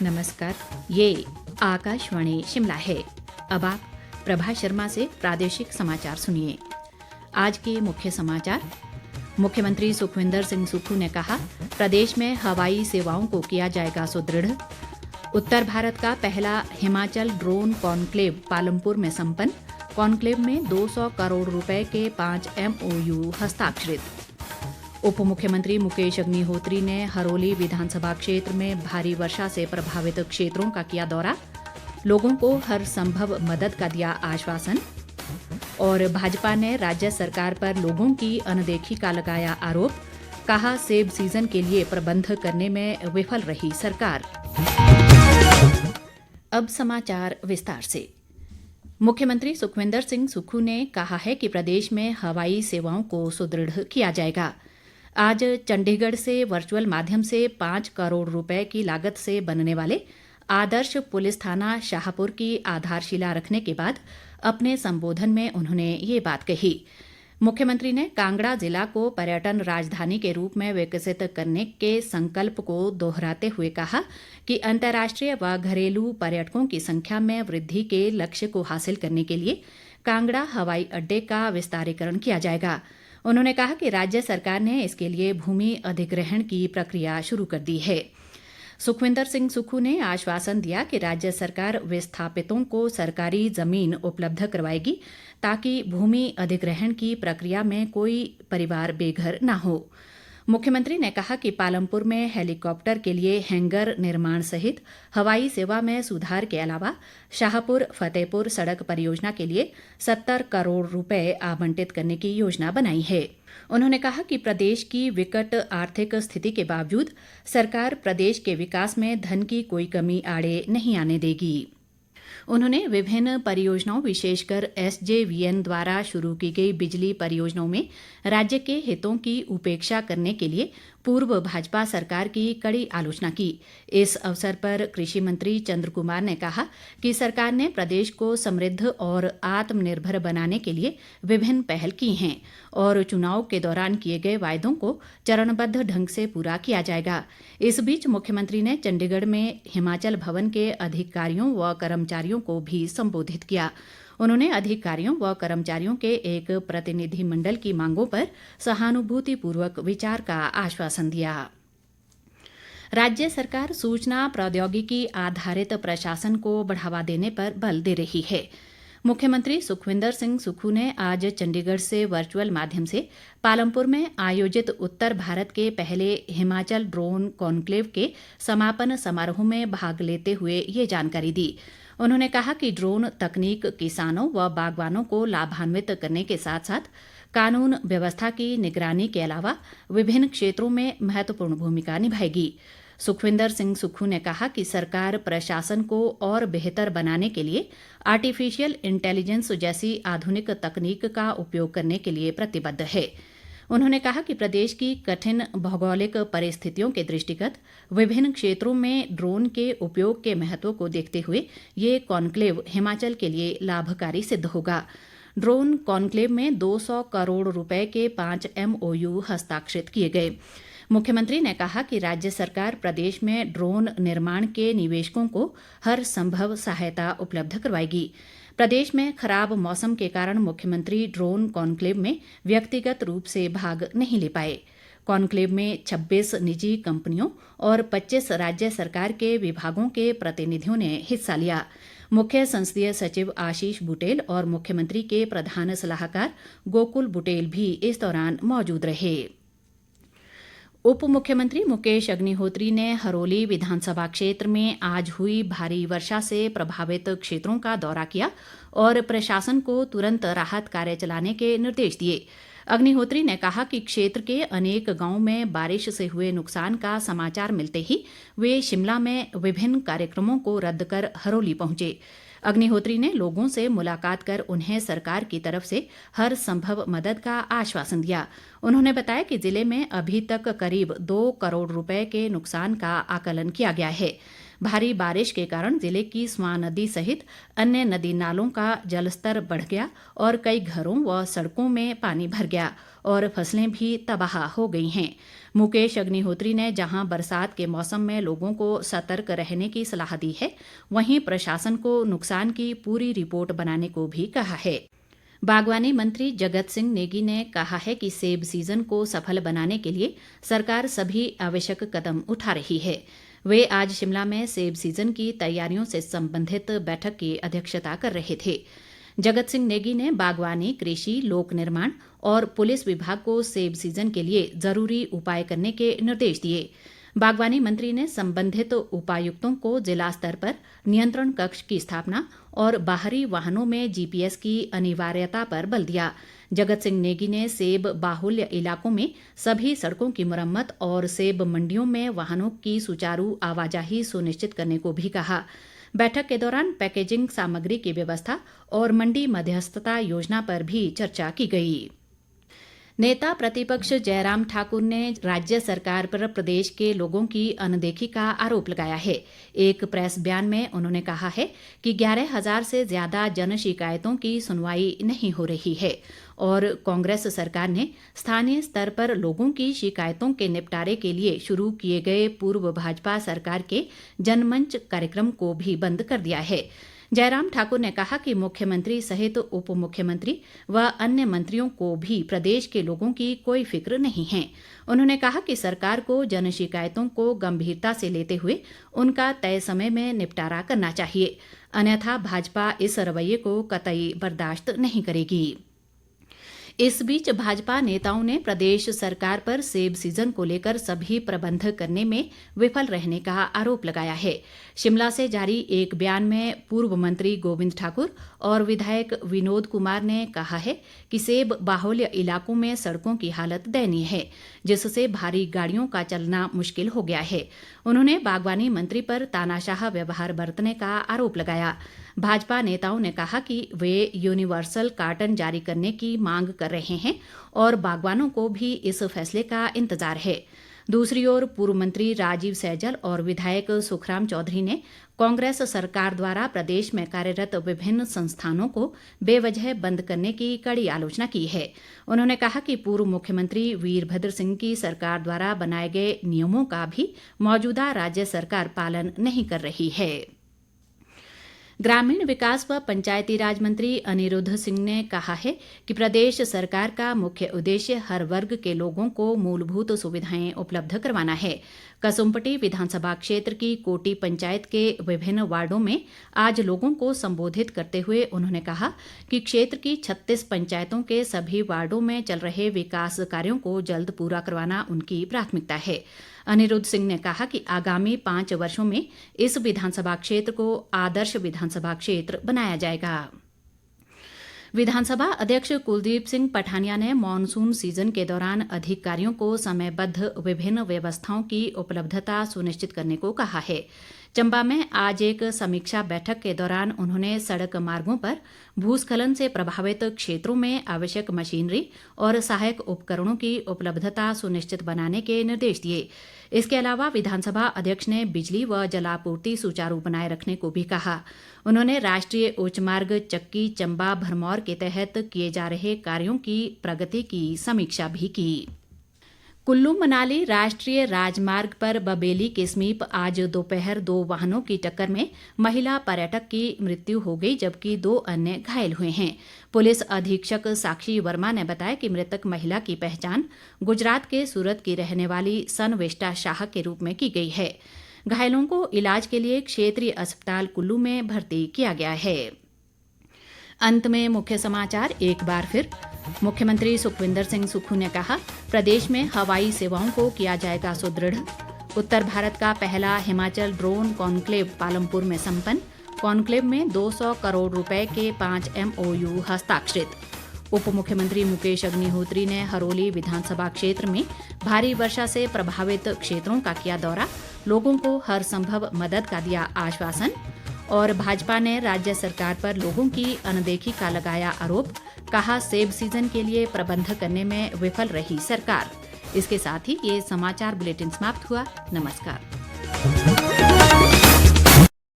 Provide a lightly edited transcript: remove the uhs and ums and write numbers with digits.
नमस्कार। ये आकाशवाणी शिमला है। अब आप प्रभा शर्मा से प्रादेशिक समाचार सुनिए। आज के मुख्य समाचार। मुख्यमंत्री सुखविंदर सिंह सुक्खू ने कहा, प्रदेश में हवाई सेवाओं को किया जाएगा सुदृढ़। उत्तर भारत का पहला हिमाचल ड्रोन कॉन्क्लेव पालमपुर में संपन्न। कॉन्क्लेव में 200 करोड़ रुपए के 5 MOU हस्ताक्षरित। उप मुख्यमंत्री मुकेश अग्निहोत्री ने हरोली विधानसभा क्षेत्र में भारी वर्षा से प्रभावित क्षेत्रों का किया दौरा। लोगों को हर संभव मदद का दिया आश्वासन। और भाजपा ने राज्य सरकार पर लोगों की अनदेखी का लगाया आरोप। कहा, सेब सीजन के लिए प्रबंध करने में विफल रही सरकार। अब समाचार विस्तार से। मुख्यमंत्री सुखविंदर सिंह सुक्खू ने कहा है कि प्रदेश में हवाई सेवाओं को सुदृढ़ किया जाएगा। आज चंडीगढ़ से वर्चुअल माध्यम से 5 करोड़ रुपए की लागत से बनने वाले आदर्श पुलिस थाना शाहपुर की आधारशिला रखने के बाद अपने संबोधन में उन्होंने ये बात कही। मुख्यमंत्री ने कांगड़ा जिला को पर्यटन राजधानी के रूप में विकसित करने के संकल्प को दोहराते हुए कहा कि अंतर्राष्ट्रीय व घरेलू पर्यटकों की संख्या में वृद्धि के लक्ष्य को हासिल करने के लिए कांगड़ा हवाई अड्डे का विस्तारीकरण किया जाएगा। उन्होंने कहा कि राज्य सरकार ने इसके लिए भूमि अधिग्रहण की प्रक्रिया शुरू कर दी है। सुखविंदर सिंह सुक्खू ने आश्वासन दिया कि राज्य सरकार विस्थापितों को सरकारी जमीन उपलब्ध करवाएगी ताकि भूमि अधिग्रहण की प्रक्रिया में कोई परिवार बेघर न हो। मुख्यमंत्री ने कहा कि पालमपुर में हेलीकॉप्टर के लिए हैंगर निर्माण सहित हवाई सेवा में सुधार के अलावा शाहपुर फतेहपुर सड़क परियोजना के लिए 70 करोड़ रुपए आवंटित करने की योजना बनाई है। उन्होंने कहा कि प्रदेश की विकट आर्थिक स्थिति के बावजूद सरकार प्रदेश के विकास में धन की कोई कमी आड़े नहीं आने देगी। उन्होंने विभिन्न परियोजनाओं विशेषकर SJVN द्वारा शुरू की गई बिजली परियोजनाओं में राज्य के हितों की उपेक्षा करने के लिए पूर्व भाजपा सरकार की कड़ी आलोचना की। इस अवसर पर कृषि मंत्री चंद्र कुमार ने कहा कि सरकार ने प्रदेश को समृद्ध और आत्मनिर्भर बनाने के लिए विभिन्न पहल की हैं और चुनाव के दौरान किए गए वायदों को चरणबद्ध ढंग से पूरा किया जाएगा। इस बीच मुख्यमंत्री ने चंडीगढ़ में हिमाचल भवन के अधिकारियों व कर्मचारियों को भी संबोधित किया। उन्होंने अधिकारियों व कर्मचारियों के एक प्रतिनिधि मंडल की मांगों पर सहानुभूतिपूर्वक विचार का आश्वासन दिया। राज्य सरकार सूचना प्रौद्योगिकी आधारित प्रशासन को बढ़ावा देने पर बल दे रही है। मुख्यमंत्री सुखविंदर सिंह सुक्खू ने आज चंडीगढ़ से वर्चुअल माध्यम से पालमपुर में आयोजित उत्तर भारत के पहले हिमाचल ड्रोन कॉन्क्लेव के समापन समारोह में भाग लेते हुए ये जानकारी दी। उन्होंने कहा कि ड्रोन तकनीक किसानों व बागवानों को लाभान्वित करने के साथ साथ कानून व्यवस्था की निगरानी के अलावा विभिन्न क्षेत्रों में महत्वपूर्ण भूमिका निभाएगी। सुखविंदर सिंह सुक्खू ने कहा कि सरकार प्रशासन को और बेहतर बनाने के लिए आर्टिफिशियल इंटेलिजेंस जैसी आधुनिक तकनीक का उपयोग करने के लिए प्रतिबद्ध है। उन्होंने कहा कि प्रदेश की कठिन भौगोलिक परिस्थितियों के दृष्टिगत विभिन्न क्षेत्रों में ड्रोन के उपयोग के महत्व को देखते हुए ये कॉन्क्लेव हिमाचल के लिए लाभकारी सिद्ध होगा। ड्रोन कॉन्क्लेव में 200 करोड़ रुपए के 5 MOU हस्ताक्षरित किए गए। मुख्यमंत्री ने कहा कि राज्य सरकार प्रदेश में ड्रोन निर्माण के निवेशकों को हर संभव सहायता उपलब्ध करवाएगी। प्रदेश में खराब मौसम के कारण मुख्यमंत्री ड्रोन कॉन्क्लेव में व्यक्तिगत रूप से भाग नहीं ले पाए। कॉन्क्लेव में 26 निजी कंपनियों और 25 राज्य सरकार के विभागों के प्रतिनिधियों ने हिस्सा लिया। मुख्य संसदीय सचिव आशीष बुटेल और मुख्यमंत्री के प्रधान सलाहकार गोकुल बुटेल भी इस दौरान मौजूद रहे। उप मुख्यमंत्री मुकेश अग्निहोत्री ने हरोली विधानसभा क्षेत्र में आज हुई भारी वर्षा से प्रभावित क्षेत्रों का दौरा किया और प्रशासन को तुरंत राहत कार्य चलाने के निर्देश दिए। अग्निहोत्री ने कहा कि क्षेत्र के अनेक गांवों में बारिश से हुए नुकसान का समाचार मिलते ही वे शिमला में विभिन्न कार्यक्रमों को रद्द कर हरोली पहुंचे। अग्निहोत्री ने लोगों से मुलाकात कर उन्हें सरकार की तरफ से हर संभव मदद का आश्वासन दिया। उन्होंने बताया कि जिले में अभी तक करीब 2 करोड़ रुपए के नुकसान का आकलन किया गया है। भारी बारिश के कारण जिले की स्वां नदी सहित अन्य नदी नालों का जलस्तर बढ़ गया और कई घरों व सड़कों में पानी भर गया और फसलें भी तबाह हो गई हैं। मुकेश अग्निहोत्री ने जहां बरसात के मौसम में लोगों को सतर्क रहने की सलाह दी है, वहीं प्रशासन को नुकसान की पूरी रिपोर्ट बनाने को भी कहा है। बागवानी मंत्री जगत सिंह नेगी ने कहा है कि सेब सीजन को सफल बनाने के लिए सरकार सभी आवश्यक कदम उठा रही है। वे आज शिमला में सेब सीजन की तैयारियों से संबंधित बैठक की अध्यक्षता कर रहे थे। जगत सिंह नेगी ने बागवानी, कृषि, लोक निर्माण और पुलिस विभाग को सेब सीजन के लिए जरूरी उपाय करने के निर्देश दिए। बागवानी मंत्री ने संबंधित उपायुक्तों को जिला स्तर पर नियंत्रण कक्ष की स्थापना और बाहरी वाहनों में जीपीएस की अनिवार्यता पर बल दिया। जगत सिंह नेगी ने सेब बाहुल्य इलाकों में सभी सड़कों की मुरम्मत और सेब मंडियों में वाहनों की सुचारू आवाजाही सुनिश्चित करने को भी कहा। बैठक के दौरान पैकेजिंग सामग्री की व्यवस्था और मंडी मध्यस्थता योजना पर भी चर्चा की गई। नेता प्रतिपक्ष जयराम ठाकुर ने राज्य सरकार पर प्रदेश के लोगों की अनदेखी का आरोप लगाया है। एक प्रेस बयान में उन्होंने कहा है कि 11,000 से ज्यादा जन शिकायतों की सुनवाई नहीं हो रही है और कांग्रेस सरकार ने स्थानीय स्तर पर लोगों की शिकायतों के निपटारे के लिए शुरू किए गए पूर्व भाजपा सरकार के जनमंच कार्यक्रम को भी बंद कर दिया है। जयराम ठाकुर ने कहा कि मुख्यमंत्री सहित उप मुख्यमंत्री व अन्य मंत्रियों को भी प्रदेश के लोगों की कोई फिक्र नहीं है। उन्होंने कहा कि सरकार को जन शिकायतों को गंभीरता से लेते हुए उनका तय समय में निपटारा करना चाहिए, अन्यथा भाजपा इस रवैये को कतई बर्दाश्त नहीं करेगी। इस बीच भाजपा नेताओं ने प्रदेश सरकार पर सेब सीजन को लेकर सभी प्रबंध करने में विफल रहने का आरोप लगाया है। शिमला से जारी एक बयान में पूर्व मंत्री गोविंद ठाकुर और विधायक विनोद कुमार ने कहा है कि सेब बाहुल्य इलाकों में सड़कों की हालत दयनीय है, जिससे भारी गाड़ियों का चलना मुश्किल हो गया है। उन्होंने बागवानी मंत्री पर तानाशाह व्यवहार बरतने का आरोप लगाया। भाजपा नेताओं ने कहा कि वे यूनिवर्सल कार्टन जारी करने की मांग कर रहे हैं और बागवानों को भी इस फैसले का इंतजार है। दूसरी ओर पूर्व मंत्री राजीव सैजल और विधायक सुखराम चौधरी ने कांग्रेस सरकार द्वारा प्रदेश में कार्यरत विभिन्न संस्थानों को बेवजह बंद करने की कड़ी आलोचना की है। उन्होंने कहा कि पूर्व मुख्यमंत्री वीरभद्र सिंह की सरकार द्वारा बनाए गए नियमों का भी मौजूदा राज्य सरकार पालन नहीं कर रही है। ग्रामीण विकास व पंचायती राज मंत्री अनिरुद्ध सिंह ने कहा है कि प्रदेश सरकार का मुख्य उद्देश्य हर वर्ग के लोगों को मूलभूत सुविधाएं उपलब्ध करवाना है। कसुम्पटी विधानसभा क्षेत्र की कोटी पंचायत के विभिन्न वार्डों में आज लोगों को संबोधित करते हुए उन्होंने कहा कि क्षेत्र की 36 पंचायतों के सभी वार्डों में चल रहे विकास कार्यों को जल्द पूरा करवाना उनकी प्राथमिकता है। अनिरुद्ध सिंह ने कहा कि आगामी 5 वर्षों में इस विधानसभा क्षेत्र को आदर्श विधानसभा क्षेत्र बनाया जाएगा। विधानसभा अध्यक्ष कुलदीप सिंह पठानिया ने मॉनसून सीजन के दौरान अधिकारियों को समयबद्ध विभिन्न व्यवस्थाओं की उपलब्धता सुनिश्चित करने को कहा है। चंबा में आज एक समीक्षा बैठक के दौरान उन्होंने सड़क मार्गों पर भूस्खलन से प्रभावित क्षेत्रों में आवश्यक मशीनरी और सहायक उपकरणों की उपलब्धता सुनिश्चित बनाने के निर्देश दिए। इसके अलावा विधानसभा अध्यक्ष ने बिजली व जलापूर्ति सुचारू बनाए रखने को भी कहा। उन्होंने राष्ट्रीय उच्च मार्ग चक्की चंबा भरमौर के तहत किए जा रहे कार्यों की प्रगति की समीक्षा भी की। कुल्लू मनाली राष्ट्रीय राजमार्ग पर बबेली के समीप आज दोपहर 2 वाहनों की टक्कर में महिला पर्यटक की मृत्यु हो गई, जबकि 2 अन्य घायल हुए हैं। पुलिस अधीक्षक साक्षी वर्मा ने बताया कि मृतक महिला की पहचान गुजरात के सूरत की रहने वाली सनवेष्टा शाह के रूप में की गई है। घायलों को इलाज के लिए क्षेत्रीय अस्पताल कुल्लू में भर्ती किया गया है। अंत में मुख्य समाचार एक बार फिर। मुख्यमंत्री सुखविंदर सिंह सुक्खू ने कहा, प्रदेश में हवाई सेवाओं को किया जाएगा सुदृढ़। उत्तर भारत का पहला हिमाचल ड्रोन कॉन्क्लेव पालमपुर में संपन्न। कॉन्क्लेव में 200 करोड़ रुपए के 5 MOU हस्ताक्षरित। उप मुख्यमंत्री मुकेश अग्निहोत्री ने हरोली विधानसभा क्षेत्र में भारी वर्षा से प्रभावित क्षेत्रों का किया दौरा, लोगों को हर संभव मदद का दिया आश्वासन। और भाजपा ने राज्य सरकार पर लोगों की अनदेखी का लगाया आरोप, कहा सेब सीजन के लिए प्रबंध करने में विफल रही सरकार। इसके साथ ही ये समाचार बुलेटिन समाप्त हुआ। नमस्कार।